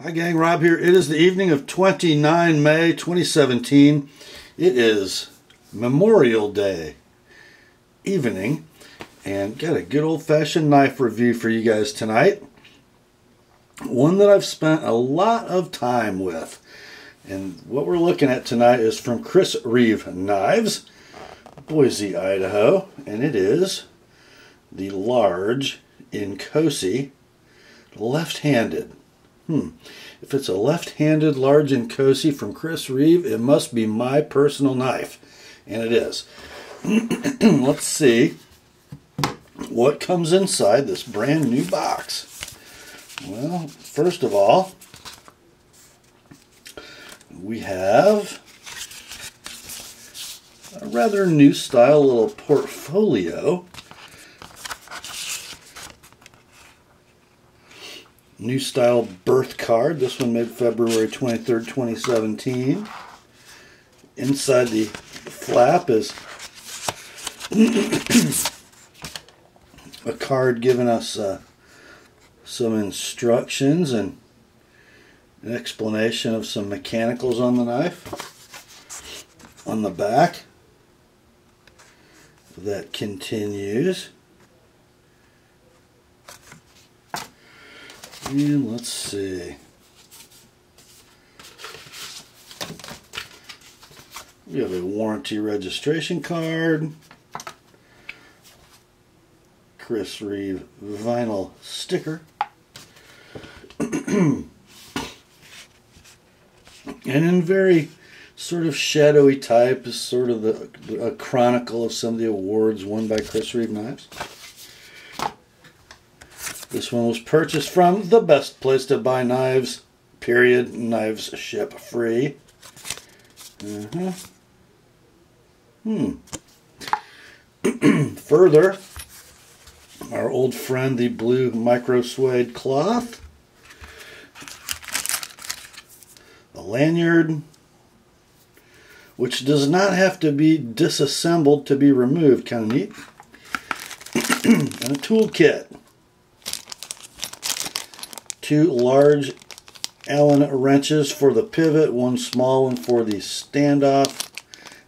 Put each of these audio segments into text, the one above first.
Hi gang, Rob here. It is the evening of 29 May 2017. It is Memorial Day evening and got a good old-fashioned knife review for you guys tonight. One that I've spent a lot of time with. And what we're looking at tonight is from Reeve Knives, Boise, Idaho. And it is the large Inkosi left-handed. If it's a left-handed large Inkosi from Reeve, it must be my personal knife. And it is. Let's see what comes inside this brand new box. Well, first of all, we have a rather new style little portfolio. New style birth card. This one made February 23rd, 2017. Inside the flap is a card giving us some instructions and an explanation of some mechanicals on the knife. On the back, that continues. And let's see. We have a warranty registration card. Reeve vinyl sticker. And in very sort of shadowy type is sort of a chronicle of some of the awards won by Reeve Knives. This one was purchased from the best place to buy knives, period. Knives ship free. Further, our old friend, the blue micro suede cloth. A lanyard, which does not have to be disassembled to be removed. Kind of neat. And a tool kit. Two large Allen wrenches for the pivot, one small one for the standoff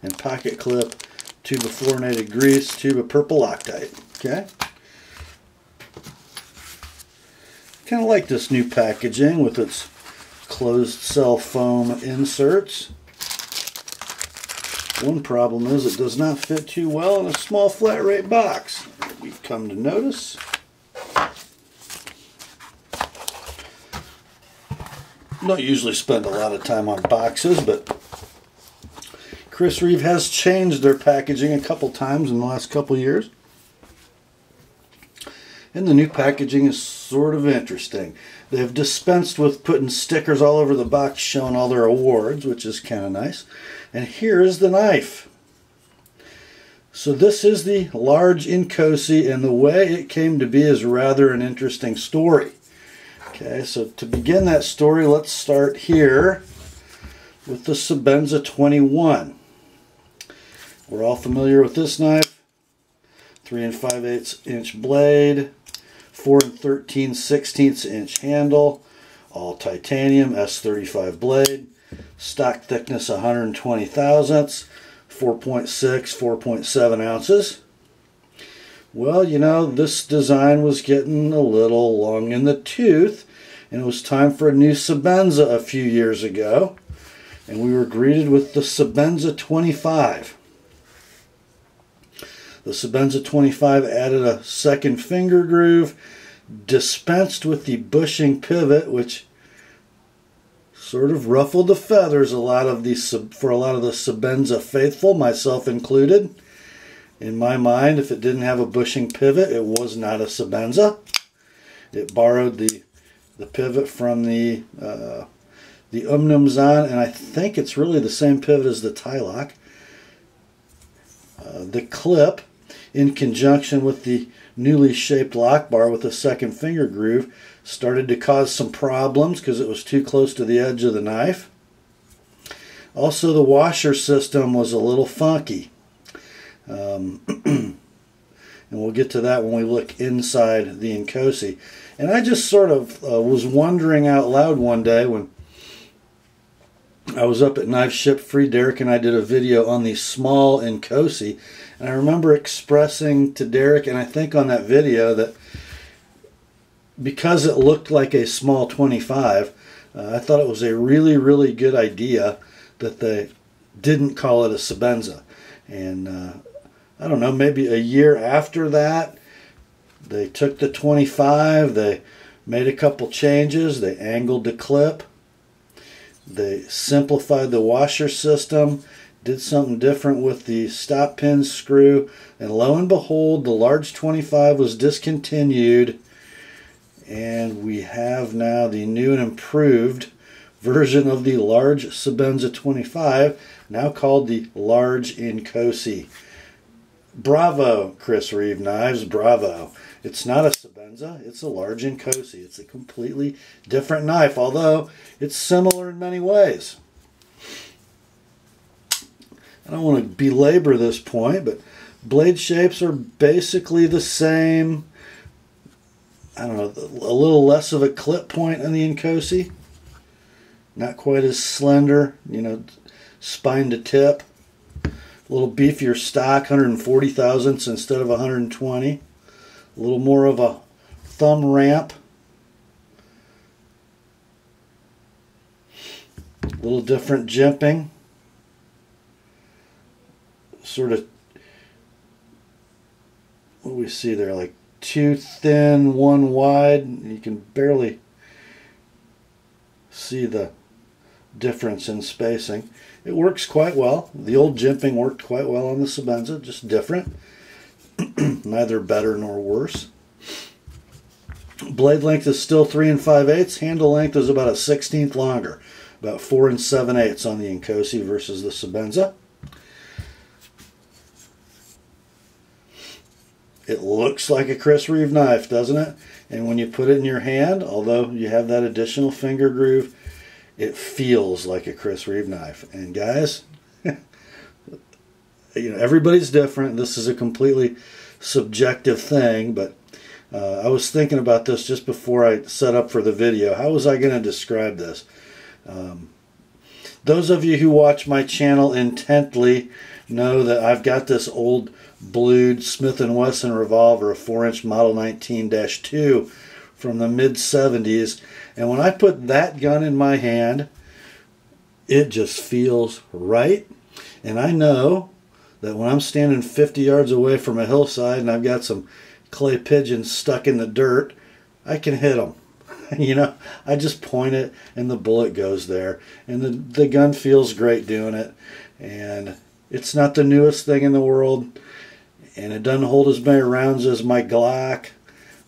and pocket clip, tube of fluorinated grease, tube of purple Loctite. Okay. Kind of like this new packaging with its closed cell foam inserts. One problem is it does not fit too well in a small flat rate box. We've come to notice. Don't usually spend a lot of time on boxes, but Reeve has changed their packaging a couple times in the last couple years. And the new packaging is sort of interesting. They've dispensed with putting stickers all over the box showing all their awards, which is kind of nice. And here is the knife. So this is the large Inkosi, and the way it came to be is rather an interesting story. Okay, so to begin that story, let's start here with the Sebenza 21. We're all familiar with this knife. 3 5/8 inch blade, 4 13/16 inch handle, all titanium, S35 blade, stock thickness 120 thousandths, 4.6, 4.7 ounces. Well, you know, this design was getting a little long in the tooth, and it was time for a new Sebenza a few years ago, and we were greeted with the Sebenza 25. The Sebenza 25 added a second finger groove, dispensed with the bushing pivot, which sort of ruffled the feathers for a lot of the Sebenza faithful, myself included. In my mind, if it didn't have a bushing pivot, it was not a Sebenza. It borrowed the pivot from the Umnumzan, and I think it's really the same pivot as the Tylock. The clip, in conjunction with the newly shaped lock bar with a second finger groove, started to cause some problems because it was too close to the edge of the knife. Also, the washer system was a little funky. and we'll get to that when we look inside the Inkosi. And I just sort of was wondering out loud one day when I was up at Knife Ship Free. Derek and I did a video on the small Inkosi, and I remember expressing to Derek, and I think on that video, that because it looked like a small 25, I thought it was a really, really good idea that they didn't call it a Sebenza. And I don't know, maybe a year after that, they took the 25, they made a couple changes, they angled the clip, they simplified the washer system, did something different with the stop pin screw, and lo and behold, the large 25 was discontinued, and we have now the new and improved version of the large Sebenza 25, now called the large Inkosi. Bravo, Chris Reeve Knives, bravo. It's not a Sebenza, it's a large Inkosi. It's a completely different knife, although it's similar in many ways. I don't want to belabor this point, but blade shapes are basically the same. I don't know, a little less of a clip point on the Inkosi. Not quite as slender, you know, spine to tip. A little beefier stock, 140 thousandths instead of 120. A little more of a thumb ramp. A little different jimping. Sort of, what do we see there? Like two thin, one wide. You can barely see the difference in spacing. It works quite well. The old jimping worked quite well on the Sebenza, just different. Neither better nor worse. Blade length is still 3 5/8. Handle length is about a 1/16 longer, about 4 7/8 on the Inkosi versus the Sebenza. It looks like a Chris Reeve knife, doesn't it? And when you put it in your hand, although you have that additional finger groove, it feels like a Chris Reeve knife. And guys, you know, everybody's different. This is a completely subjective thing, but I was thinking about this just before I set up for the video. How was I going to describe this? Those of you who watch my channel intently know that I've got this old blued Smith & Wesson revolver, a 4-inch Model 19-2 from the mid-70s, and when I put that gun in my hand, it just feels right. And I know that when I'm standing 50 yards away from a hillside and I've got some clay pigeons stuck in the dirt, I can hit them. You know, I just point it and the bullet goes there. And the gun feels great doing it. And it's not the newest thing in the world. And it doesn't hold as many rounds as my Glock.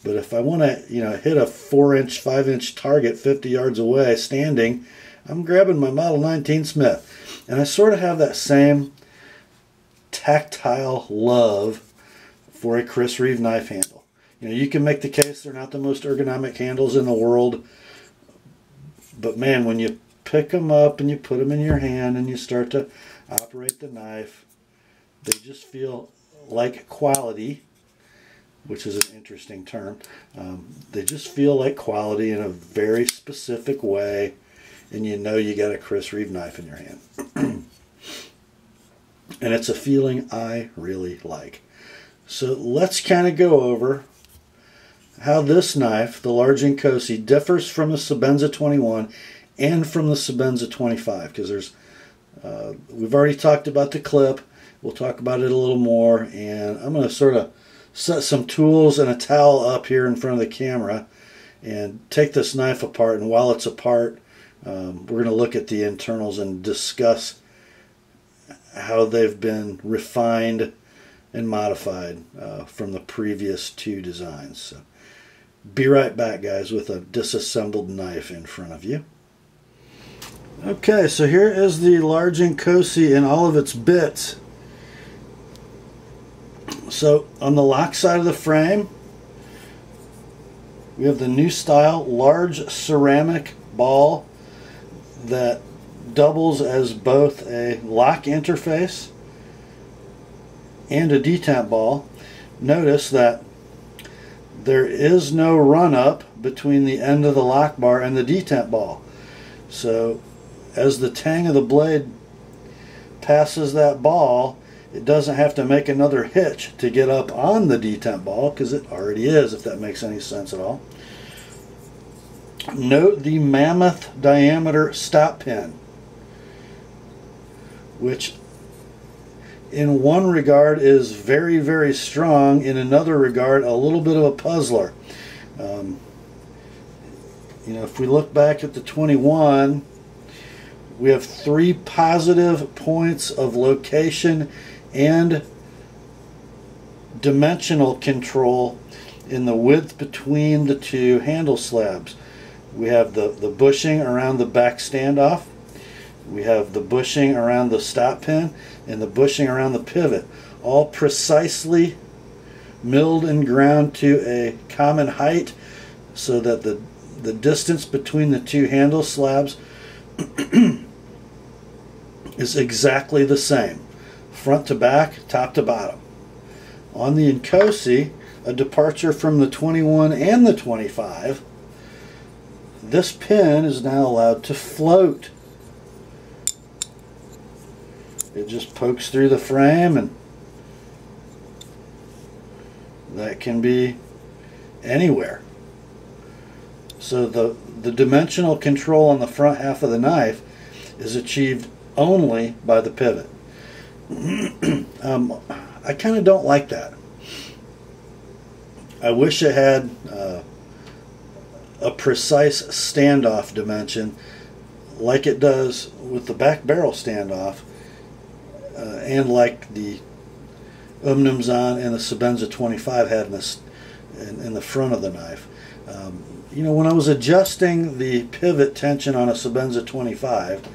But if I want to, you know, hit a 4-inch, 5-inch target 50 yards away standing, I'm grabbing my Model 19 Smith. And I sort of have that same tactile love for a Chris Reeve knife handle. You know, you can make the case they're not the most ergonomic handles in the world, but man, when you pick them up and you put them in your hand and you start to operate the knife, they just feel like quality, which is an interesting term. They just feel like quality in a very specific way, and you know you got a Chris Reeve knife in your hand. And it's a feeling I really like. So let's kind of go over how this knife, the large Inkosi, differs from the Sebenza 21 and from the Sebenza 25. Because there's, we've already talked about the clip. We'll talk about it a little more. And I'm going to sort of set some tools and a towel up here in front of the camera and take this knife apart. And while it's apart, we're going to look at the internals and discuss how they've been refined and modified from the previous two designs. So be right back, guys, with a disassembled knife in front of you. Okay, so here is the large Inkosi in all of its bits. So on the lock side of the frame, we have the new style large ceramic ball that doubles as both a lock interface and a detamp ball. notice that there is no run-up between the end of the lock bar and the detent ball. So as the tang of the blade passes that ball, it doesn't have to make another hitch to get up on the detent ball, because it already is, if that makes any sense at all. Note the mammoth diameter stop pin, which in one regard is very, very strong. In another regard, a little bit of a puzzler. You know, if we look back at the 21, we have 3 positive points of location and dimensional control in the width between the 2 handle slabs. We have the bushing around the back standoff. We have the bushing around the stop pin and the bushing around the pivot, all precisely milled and ground to a common height, so that the distance between the 2 handle slabs is exactly the same, front to back, top to bottom. On the Inkosi, a departure from the 21 and the 25, this pin is now allowed to float. It just pokes through the frame, and that can be anywhere. So the dimensional control on the front half of the knife is achieved only by the pivot. I kind of don't like that. I wish it had a precise standoff dimension like it does with the back barrel standoff, and like the Umnumzan and the Sebenza 25 had in the front of the knife. You know, when I was adjusting the pivot tension on a Sebenza 25,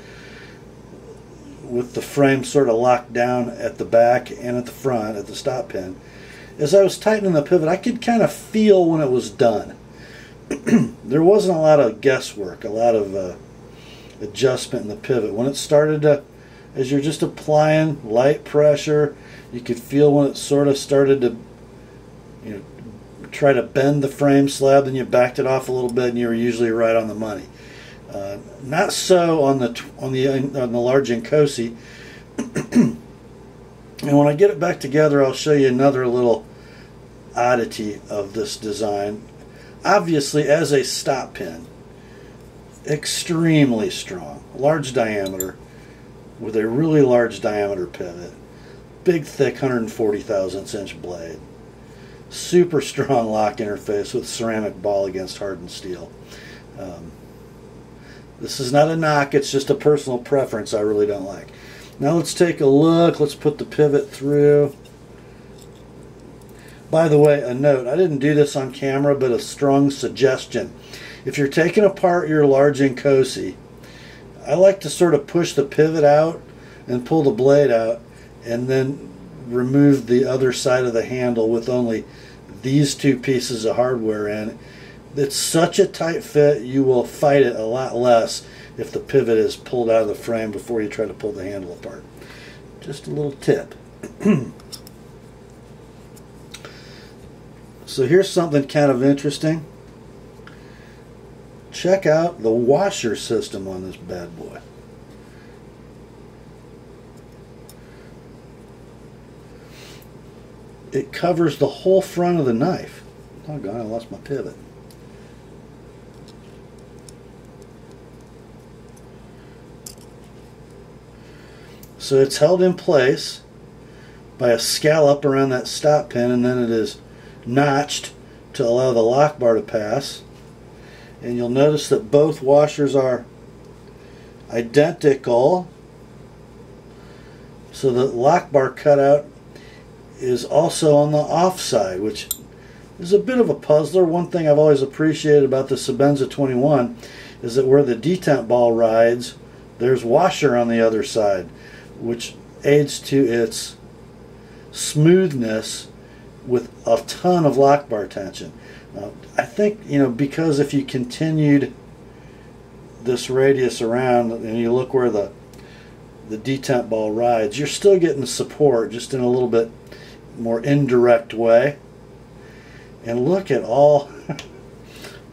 with the frame sort of locked down at the back and at the front at the stop pin, as I was tightening the pivot, I could kind of feel when it was done. There wasn't a lot of guesswork, a lot of adjustment in the pivot. When it started to, as you're just applying light pressure, you could feel when it sort of started to, you know, try to bend the frame slab, then you backed it off a little bit, and you were usually right on the money. Not so on the large Inkosi. And when I get it back together, I'll show you another little oddity of this design. Obviously, as a stop pin, extremely strong, large diameter, with a really large diameter pivot, big, thick, 140 thousandths inch blade, super strong lock interface with ceramic ball against hardened steel. This is not a knock, it's just a personal preference I really don't like. Now let's take a look. Let's put the pivot through. By the way, a note, I didn't do this on camera, but a strong suggestion. If you're taking apart your large Inkosi, I like to sort of push the pivot out and pull the blade out, and then remove the other side of the handle with only these 2 pieces of hardware in it. It's such a tight fit, you will fight it a lot less if the pivot is pulled out of the frame before you try to pull the handle apart. Just a little tip. So here's something kind of interesting. Check out the washer system on this bad boy. It covers the whole front of the knife. Oh God, I lost my pivot. So it's held in place by a scallop around that stop pin, and then it is notched to allow the lock bar to pass. And you'll notice that both washers are identical. So the lock bar cutout is also on the off side, which is a bit of a puzzler. One thing I've always appreciated about the Sebenza 21 is that where the detent ball rides, there's washer on the other side, which aids to its smoothness with a ton of lock bar tension. I think, you know, because if you continued this radius around and you look where the detent ball rides, you're still getting support, just in a little bit more indirect way. And look at all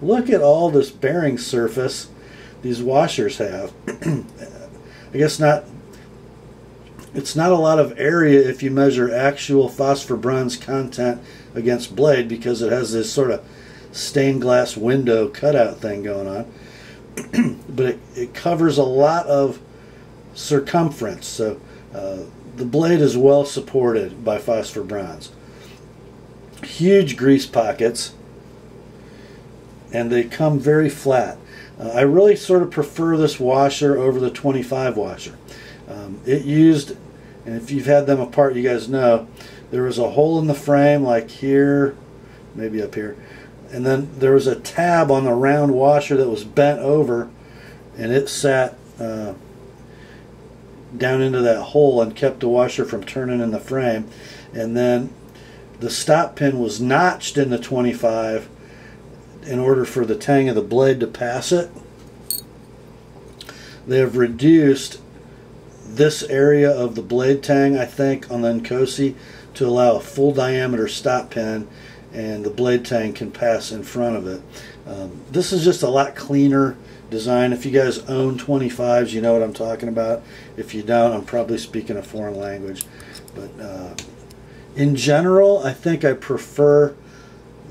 look at all this bearing surface these washers have. I guess it's not a lot of area if you measure actual phosphor bronze content against blade, because it has this sort of stained glass window cutout thing going on. But it covers a lot of circumference, so the blade is well supported by phosphor bronze. Huge grease pockets, and they come very flat. I really sort of prefer this washer over the 25 washer. It used, and if you've had them apart, you guys know, there was a hole in the frame like here, maybe up here, and then there was a tab on the round washer that was bent over, and it sat down into that hole and kept the washer from turning in the frame. And then the stop pin was notched in the 25 in order for the tang of the blade to pass it. They have reduced this area of the blade tang, I think, on the Inkosi to allow a full diameter stop pin, and the blade tang can pass in front of it. This is just a lot cleaner design. If you guys own 25s, you know what I'm talking about. If you don't, I'm probably speaking a foreign language. But in general, I think I prefer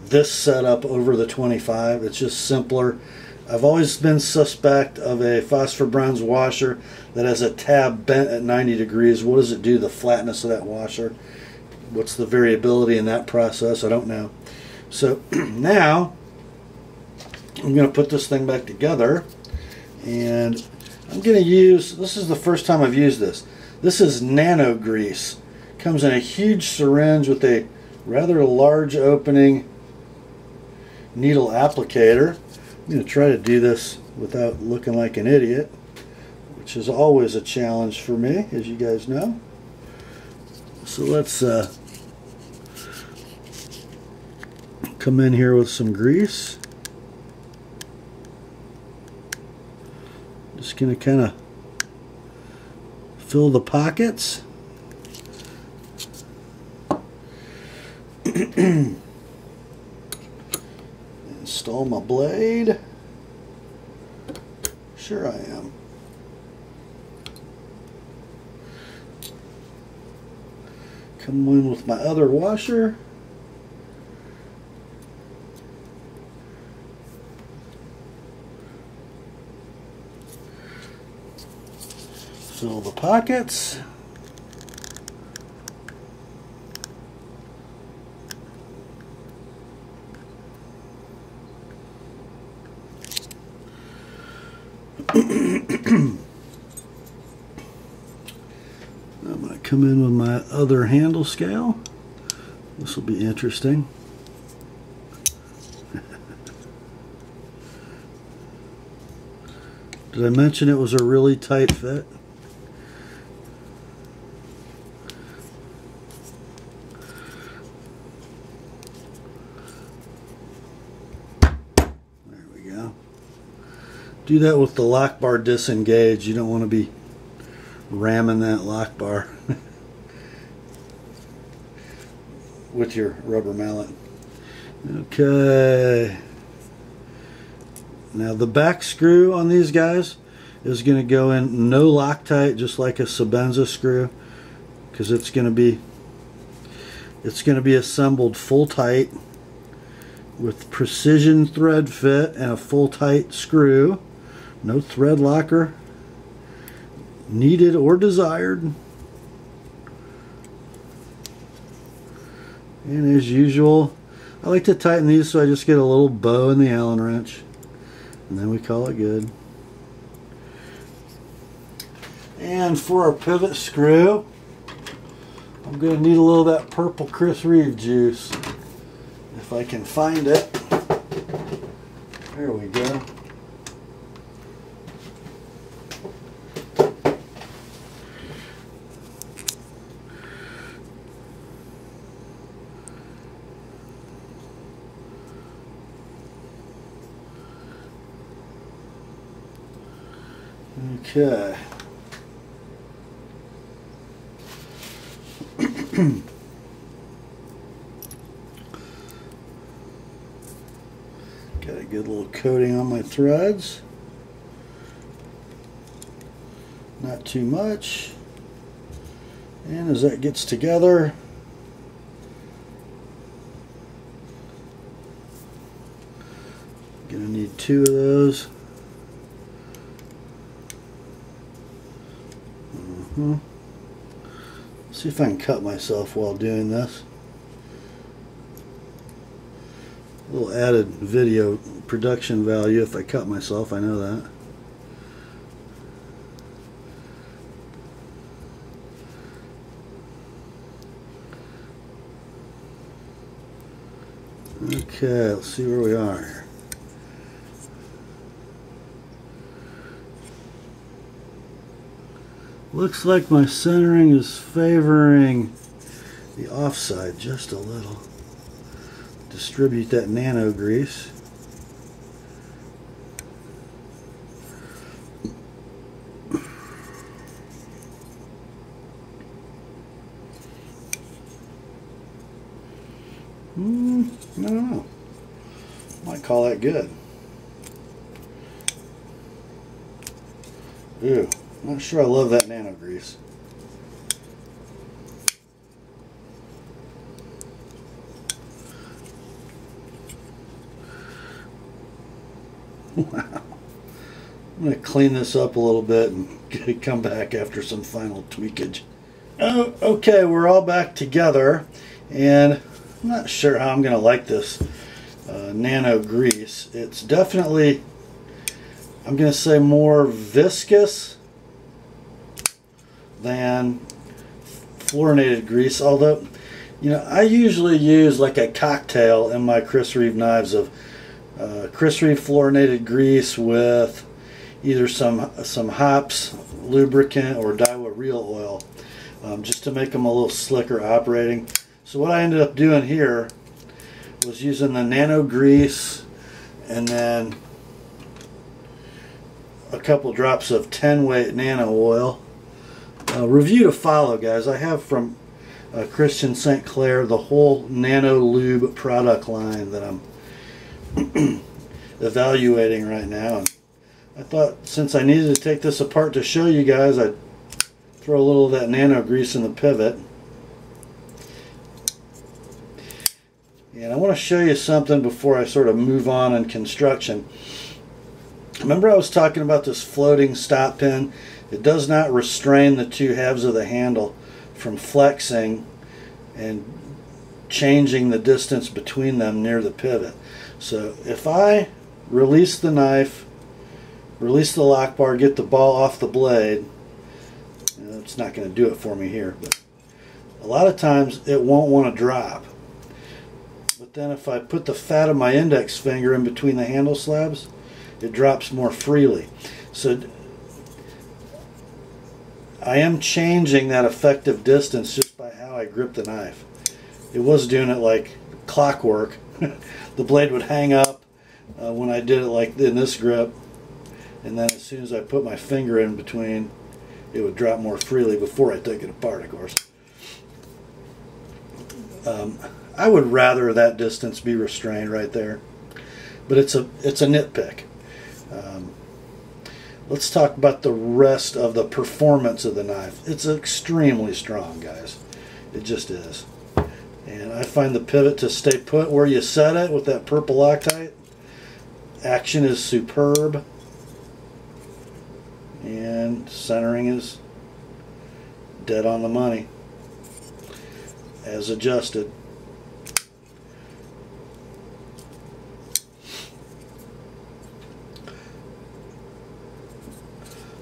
this setup over the 25. It's just simpler. I've always been suspect of a phosphor bronze washer that has a tab bent at 90 degrees. What does it do to the flatness of that washer? What's the variability in that process? I don't know. So now I'm going to put this thing back together, and I'm going to use, this is the first time I've used this. This is nano grease. Comes in a huge syringe with a rather large opening needle applicator. I'm going to try to do this without looking like an idiot, which is always a challenge for me, as you guys know. So let's come in here with some grease. Just going to kind of fill the pockets. Install my blade. Sure I am. Come in with my other washer. Fill the pockets. I'm going to come in with my other handle scale. This will be interesting. Did I mention it was a really tight fit? There we go. Do that with the lock bar disengaged. You don't want to be ramming that lock bar with your rubber mallet. Okay. Now the back screw on these guys is going to go in no Loctite, just like a Sebenza screw, because it's going to be assembled full tight with precision thread fit and a full tight screw. No thread locker needed or desired. And as usual, I like to tighten these so I just get a little bow in the Allen wrench, and then we call it good. And for our pivot screw, I'm going to need a little of that purple Chris Reeve juice, if I can find it. There we go. Okay. Got a good little coating on my threads. Not too much. And as that gets together, gonna need 2 of those. See if I can cut myself while doing this. A little added video production value if I cut myself, I know that. Okay, let's see where we are here. Looks like my centering is favoring the offside just a little. Distribute that nano grease. I don't know. Might call that good. Ew, not sure I love that nano grease. Wow. I'm going to clean this up a little bit and come back after some final tweakage. Oh, okay, we're all back together, and I'm not sure how I'm going to like this nano grease. It's definitely, I'm going to say, more viscous than fluorinated grease, although, you know, I usually use like a cocktail in my Chris Reeve knives of Chris Reeve fluorinated grease with either some hops lubricant or Daiwa real oil, just to make them a little slicker operating. So what I ended up doing here was using the nano grease and then a couple drops of 10 weight nano oil. Review to follow, guys. I have from Christian St. Clair the whole Nano Lube product line that I'm evaluating right now, and I thought since I needed to take this apart to show you guys, I'd throw a little of that nano grease in the pivot. And I want to show you something before I sort of move on in construction. Remember I was talking about this floating stop pin? It does not restrain the 2 halves of the handle from flexing and changing the distance between them near the pivot. So if I release the knife, release the lock bar, get the ball off the blade, you know, it's not going to do it for me here, but a lot of times it won't want to drop. But then if I put the fat of my index finger in between the handle slabs, it drops more freely. So I am changing that effective distance just by how I grip the knife. It was doing it like clockwork. The blade would hang up when I did it like in this grip, and then as soon as I put my finger in between, it would drop more freely before I took it apart, of course. I would rather that distance be restrained right there, but it's a nitpick. Let's talk about the rest of the performance of the knife. It's extremely strong, guys. It just is. And I find the pivot to stay put where you set it with that purple Loctite. Action is superb. And centering is dead on the money, as adjusted.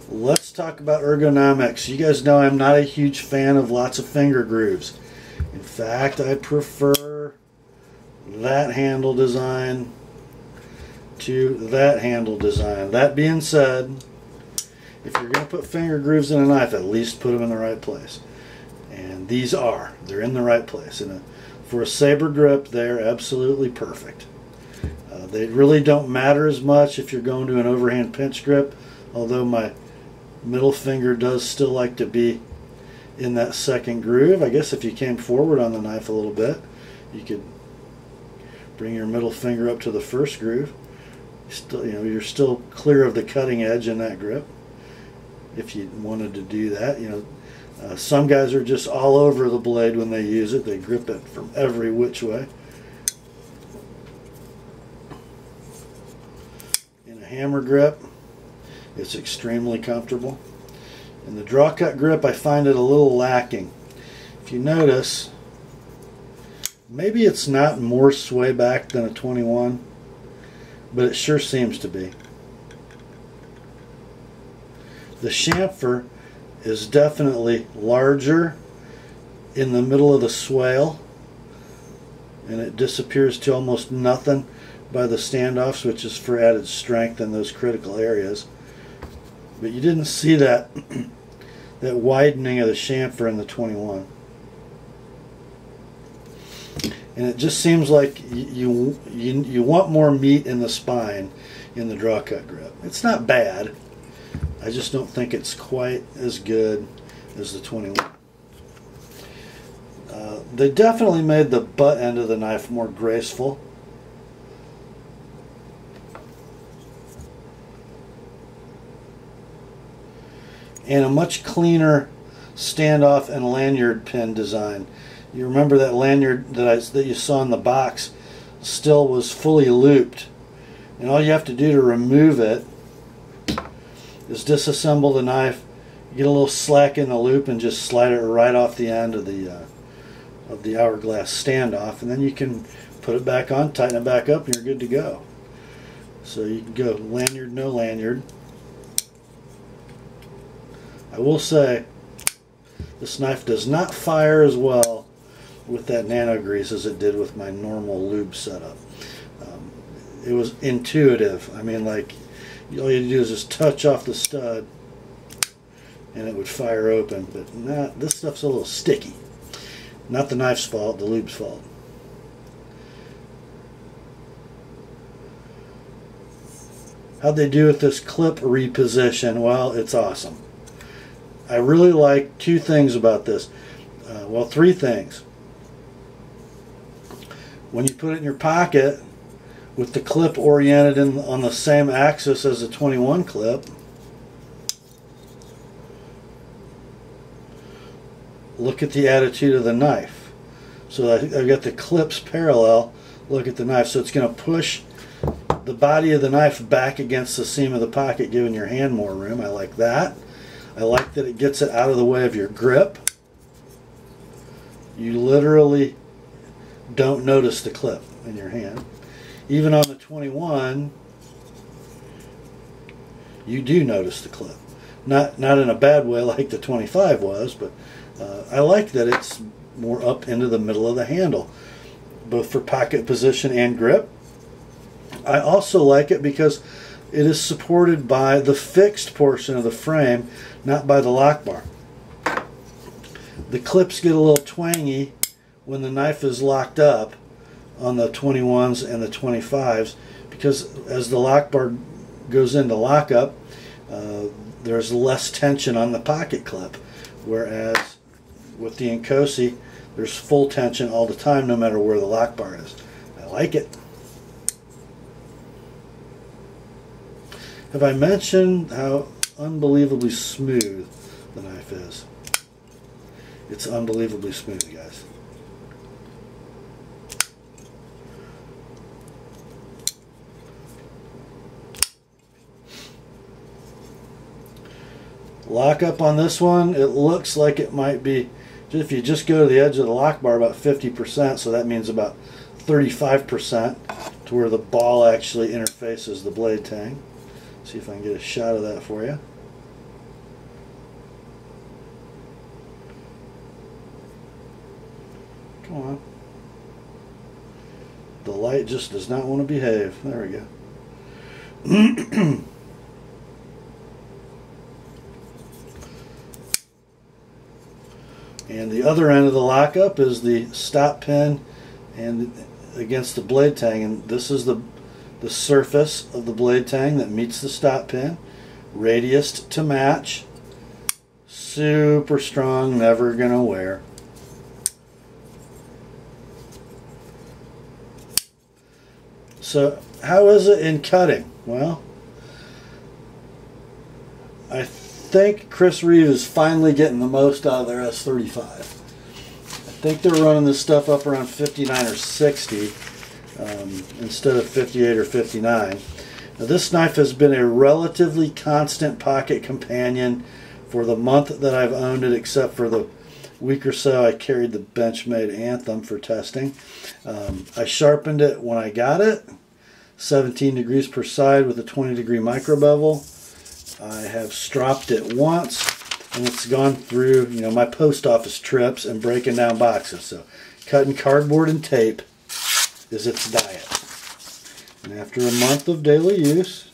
Let's talk about ergonomics. You guys know I'm not a huge fan of lots of finger grooves. In fact, I prefer that handle design to that handle design. That being said, if you're going to put finger grooves in a knife, at least put them in the right place. And these are. They're in the right place. And for a saber grip, they're absolutely perfect. They really don't matter as much if you're going to an overhand pinch grip, although my middle finger does still like to be in that second groove. I guess if you came forward on the knife a little bit, you could bring your middle finger up to the first groove. Still, you know, you're still clear of the cutting edge in that grip. If you wanted to do that, you know, some guys are just all over the blade when they use it. They grip it from every which way. In a hammer grip, it's extremely comfortable. In the draw cut grip, I find it a little lacking. If you notice, maybe it's not more sway back than a 21, but it sure seems to be. The chamfer is definitely larger in the middle of the swale, and it disappears to almost nothing by the standoffs, which is for added strength in those critical areas. But you didn't see that that widening of the chamfer in the 21. And it just seems like you want more meat in the spine in the draw cut grip. It's not bad. I just don't think it's quite as good as the 21. They definitely made the butt end of the knife more graceful. And a much cleaner standoff and lanyard pin design. You remember that lanyard that you saw in the box still was fully looped, and all you have to do to remove it is disassemble the knife, get a little slack in the loop, and just slide it right off the end of the hourglass standoff, and then you can put it back on, tighten it back up, and you're good to go. So you can go lanyard, no lanyard. I will say this knife does not fire as well with that nano grease as it did with my normal lube setup. It was intuitive. I mean, like, all you had to do is just touch off the stud and it would fire open. But nah, this stuff's a little sticky. Not the knife's fault, the lube's fault. How'd they do with this clip reposition? Well, it's awesome. I really like two things about this. Well, three things. When you put it in your pocket with the clip oriented on the same axis as the 21 clip, look at the attitude of the knife. So I've got the clips parallel. Look at the knife. So it's going to push the body of the knife back against the seam of the pocket, giving your hand more room. I like that. I like that it gets it out of the way of your grip. You literally don't notice the clip in your hand. Even on the 21, you do notice the clip. Not in a bad way like the 25 was, but I like that it's more up into the middle of the handle, both for pocket position and grip. I also like it because it is supported by the fixed portion of the frame, not by the lock bar. The clips get a little twangy when the knife is locked up on the 21s and the 25s, because as the lock bar goes into lockup, there's less tension on the pocket clip, whereas with the Inkosi, there's full tension all the time, no matter where the lock bar is. I like it. Have I mentioned how unbelievably smooth the knife is? It's unbelievably smooth, guys. Lock up on this one, it looks like it might be, if you just go to the edge of the lock bar, about 50%, so that means about 35% to where the ball actually interfaces the blade tang. See if I can get a shot of that for you. Come on. The light just does not want to behave. There we go. And the other end of the lockup is the stop pin and against the blade tang, and this is the surface of the blade tang that meets the stop pin, radiused to match, super strong, never gonna wear. So how is it in cutting? Well, I think Chris Reeve is finally getting the most out of their S35. I think they're running this stuff up around 59 or 60 instead of 58 or 59. Now, this knife has been a relatively constant pocket companion for the month that I've owned it, except for the week or so I carried the Benchmade Anthem for testing. I sharpened it when I got it, 17 degrees per side with a 20 degree micro bevel. I have stropped it once, and it's gone through, you know, my post office trips and breaking down boxes. So cutting cardboard and tape is its diet. And after a month of daily use,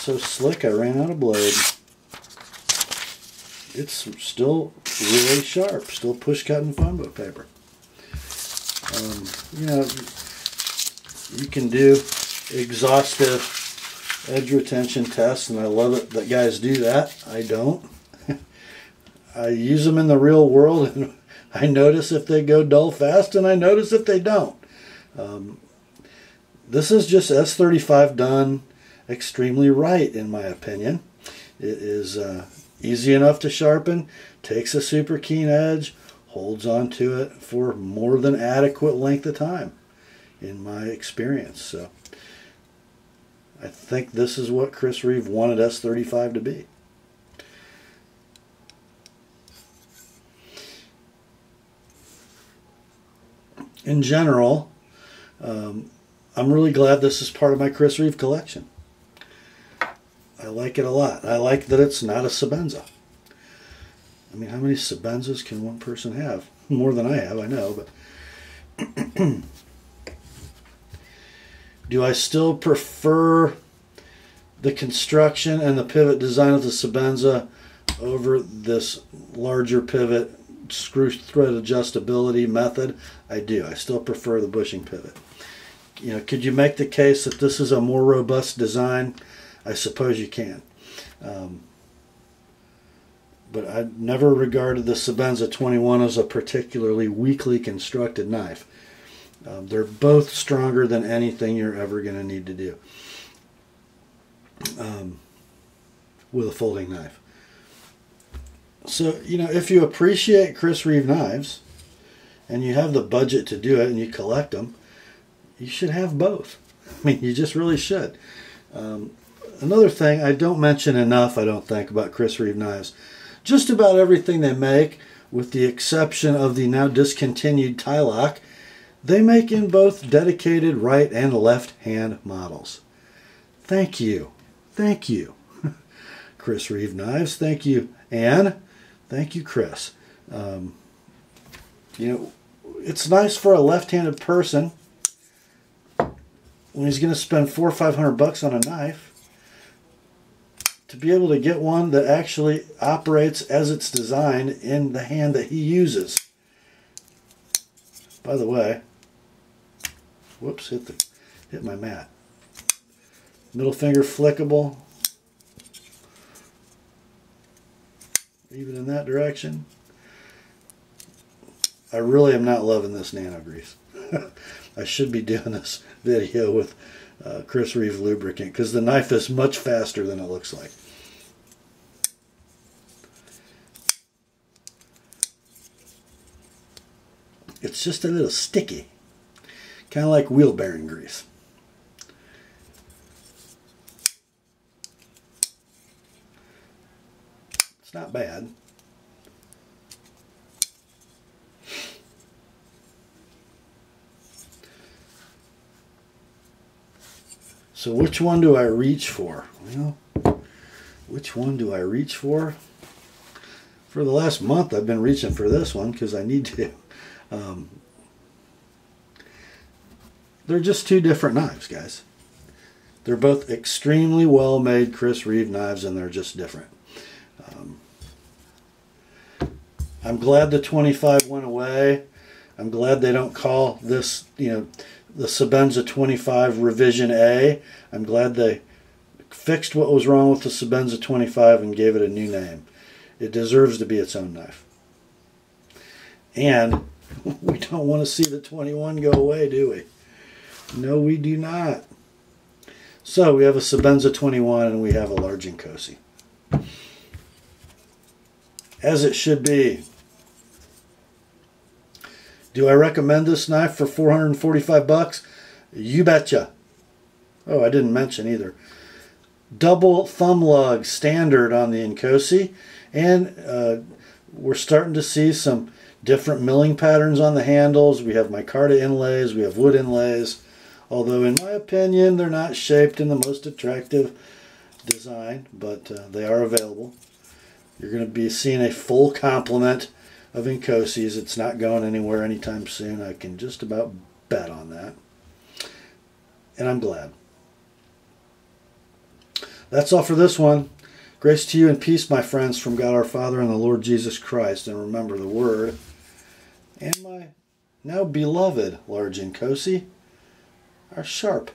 so slick I ran out of blade. It's still really sharp, still push cutting phone book paper. You know, you can do exhaustive edge retention tests, and I love it that guys do that. I don't. I use them in the real world, and I notice if they go dull fast, and I notice if they don't. This is just S35 done extremely right, in my opinion. It is easy enough to sharpen, takes a super keen edge, holds on to it for more than adequate length of time, in my experience. So I think this is what Chris Reeve wanted S35 to be. In general, I'm really glad this is part of my Chris Reeve collection. I like it a lot. I like that it's not a Sebenza. I mean, how many Sebenzas can one person have? More than I have, I know, but do I still prefer the construction and the pivot design of the Sebenza over this larger pivot screw thread adjustability method? I do. I still prefer the bushing pivot. You know, could you make the case that this is a more robust design? I suppose you can. But I never regarded the Sebenza 21 as a particularly weakly constructed knife. They're both stronger than anything you're ever going to need to do with a folding knife. So, you know, if you appreciate Chris Reeve knives and you have the budget to do it and you collect them, you should have both. I mean, you just really should. Another thing I don't mention enough, I don't think, about Chris Reeve knives, just about everything they make, with the exception of the now discontinued tie lock, they make in both dedicated right and left hand models. Thank you. Thank you, Chris Reeve knives. Thank you, Anne. Thank you, Chris. You know, it's nice for a left-handed person when he's going to spend $400 or $500 on a knife to be able to get one that actually operates as it's designed in the hand that he uses. By the way, whoops, hit my mat. Middle finger flickable, even in that direction. I really am not loving this nano grease. I should be doing this video with Chris Reeve lubricant, because the knife is much faster than it looks like. It's just a little sticky, kind of like wheel bearing grease. It's not bad. So which one do I reach for? Well, which one do I reach for? For the last month I've been reaching for this one because I need to. They're just two different knives, guys. They're both extremely well made Chris Reeve knives, and they're just different. I'm glad the 25 went away. I'm glad they don't call this, you know, the Sebenza 25 Revision A. I'm glad they fixed what was wrong with the Sebenza 25 and gave it a new name. It deserves to be its own knife. And we don't want to see the 21 go away, do we? No, we do not. So we have a Sebenza 21 and we have a large Inkosi. As it should be. Do I recommend this knife for 445 bucks? You betcha. Oh, I didn't mention either. Double thumb lug standard on the Inkosi, and we're starting to see some different milling patterns on the handles. We have micarta inlays, we have wood inlays, although in my opinion they're not shaped in the most attractive design, but they are available. You're going to be seeing a full complement of Inkosis. It's not going anywhere anytime soon. I can just about bet on that, and I'm glad. That's all for this one. Grace to you and peace, my friends, from God our Father and the Lord Jesus Christ. And remember the word. And my now beloved large Inkosi are sharp.